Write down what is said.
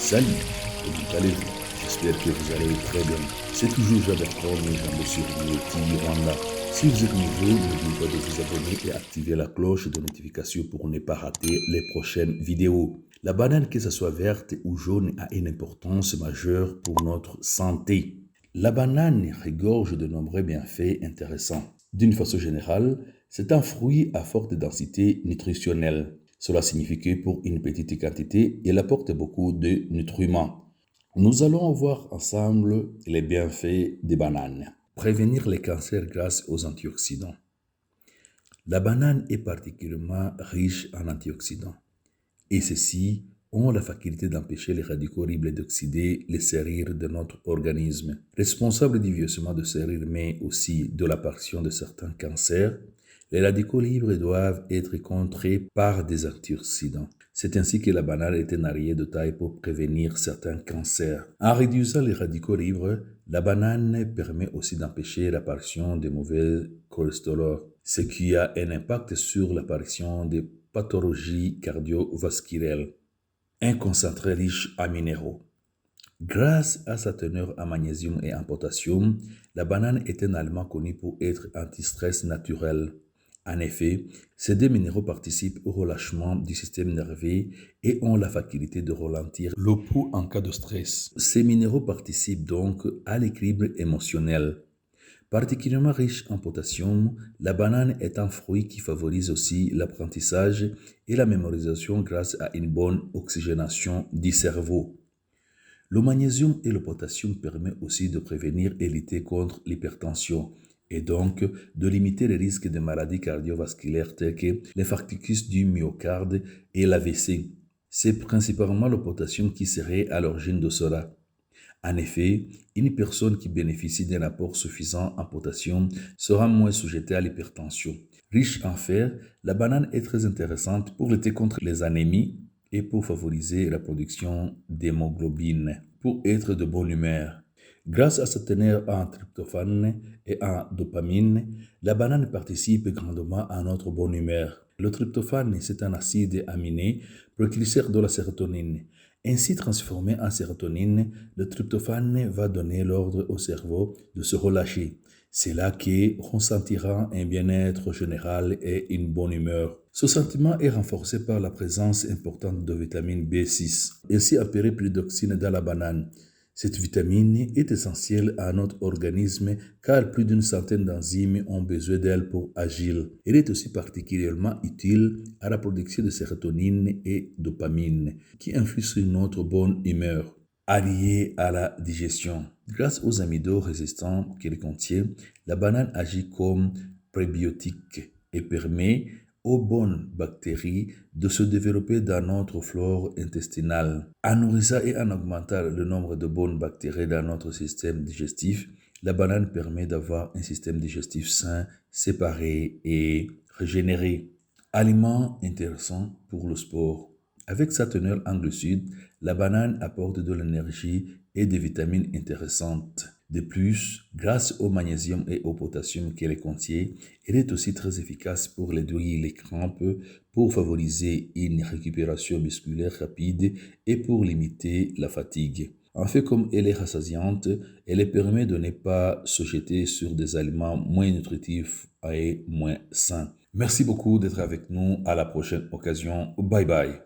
Salut, comment allez-vous? J'espère que vous allez très bien. C'est toujours Jaberton, Jambo sur l'outil Rwanda. Si vous êtes nouveau, n'oubliez pas de vous abonner et activer la cloche de notification pour ne pas rater les prochaines vidéos. La banane, que ce soit verte ou jaune, a une importance majeure pour notre santé. La banane regorge de nombreux bienfaits intéressants. D'une façon générale, c'est un fruit à forte densité nutritionnelle. Cela signifie que pour une petite quantité, il apporte beaucoup de nutriments. Nous allons voir ensemble les bienfaits des bananes. Prévenir les cancers grâce aux antioxydants. La banane est particulièrement riche en antioxydants et ceux-ci ont la faculté d'empêcher les radicaux libres d'oxyder les serrures de notre organisme. Responsables du vieillissement de serrures mais aussi de l'apparition de certains cancers, les radicaux libres doivent être contrés par des antioxydants. C'est ainsi que la banane est un allié de taille pour prévenir certains cancers. En réduisant les radicaux libres, la banane permet aussi d'empêcher l'apparition des mauvais cholestérol, ce qui a un impact sur l'apparition des pathologies cardiovasculaires. Un concentré riche en minéraux. Grâce à sa teneur en magnésium et en potassium, la banane est un aliment connu pour être anti-stress naturel. En effet, ces deux minéraux participent au relâchement du système nerveux et ont la faculté de ralentir le pouls en cas de stress. Ces minéraux participent donc à l'équilibre émotionnel. Particulièrement riche en potassium, la banane est un fruit qui favorise aussi l'apprentissage et la mémorisation grâce à une bonne oxygénation du cerveau. Le magnésium et le potassium permettent aussi de prévenir et lutter contre l'hypertension et donc de limiter les risques de maladies cardiovasculaires telles que l'infarctus du myocarde et l'AVC. C'est principalement le potassium qui serait à l'origine de cela. En effet, une personne qui bénéficie d'un apport suffisant en potassium sera moins sujettée à l'hypertension. Riche en fer, la banane est très intéressante pour lutter contre les anémies et pour favoriser la production d'hémoglobine, pour être de bonne humeur. Grâce à sa teneur en tryptophane et en dopamine, la banane participe grandement à notre bonne humeur. Le tryptophane, c'est un acide aminé précurseur de la sérotonine. Ainsi transformé en sérotonine, le tryptophane va donner l'ordre au cerveau de se relâcher. C'est là qu'il ressentira un bien-être général et une bonne humeur. Ce sentiment est renforcé par la présence importante de vitamine B6, ainsi appelée pyridoxine dans la banane. Cette vitamine est essentielle à notre organisme car plus d'une centaine d'enzymes ont besoin d'elle pour agir. Elle est aussi particulièrement utile à la production de sérotonine et dopamine qui influent sur notre bonne humeur. Alliée à la digestion. Grâce aux amidons résistants qu'elle contient, la banane agit comme prébiotique et permet aux bonnes bactéries de se développer dans notre flore intestinale. En nourrissant et en augmentant le nombre de bonnes bactéries dans notre système digestif, la banane permet d'avoir un système digestif sain, séparé et régénéré. Aliment intéressant pour le sport. Avec sa teneur en glucides, la banane apporte de l'énergie et des vitamines intéressantes. De plus, grâce au magnésium et au potassium qu'elle contient, elle est aussi très efficace pour réduire les crampes, pour favoriser une récupération musculaire rapide et pour limiter la fatigue. En fait, comme elle est rassasiante, elle permet de ne pas se jeter sur des aliments moins nutritifs et moins sains. Merci beaucoup d'être avec nous. À la prochaine occasion. Bye bye.